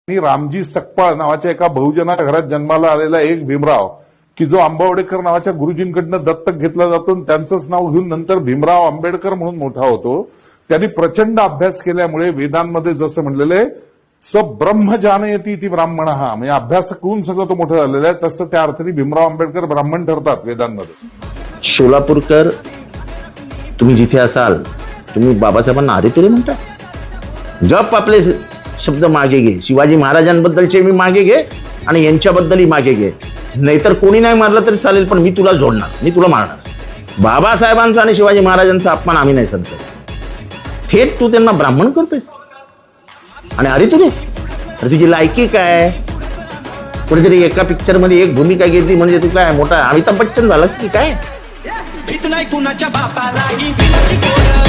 आणि रामजी सकपाळ नावाच्या एका बहुजनाच्या घरात जन्माला आलेला एक भीमराव की जो आंबावडेकर नावाच्या गुरुजींकडनं दत्तक घेतला जातो आणि त्यांचंच नाव घेऊन नंतर भीमराव आंबेडकर म्हणून मोठा होतो. त्यांनी प्रचंड अभ्यास केल्यामुळे वेदांमध्ये जसं म्हणलेलं आहे स ब्रह्म जानयती ती ब्राह्मण हा, म्हणजे अभ्यास करून सगळं तो मोठं झालेला आहे. तसं त्या अर्थाने भीमराव आंबेडकर ब्राह्मण ठरतात वेदांमध्ये. सोलापूरकर, तुम्ही जिथे असाल तुम्ही बाबासाहेबांना अरे तुरे म्हणता. गप आपले शब्द मागे घे. शिवाजी महाराजांबद्दलचे मी मागे घे आणि यांच्याबद्दलही मागे घे. नाहीतर कोणी नाही मारलं तरी चालेल, पण मी तुला जोडणार, मी तुला मारणार. बाबासाहेबांचा आणि शिवाजी महाराजांचा अपमान आम्ही नाही समजत. थेट तू त्यांना ब्राह्मण करतोयस आणि अरे तुरे, अरे तुझी लायकी काय? कुठेतरी एका पिक्चर मध्ये एक भूमिका घेतली म्हणजे तू काय मोठा अमिताभ बच्चन झालास की काय? भीत नाही कुणाच्या बापाला, ही भीतीची पोरं.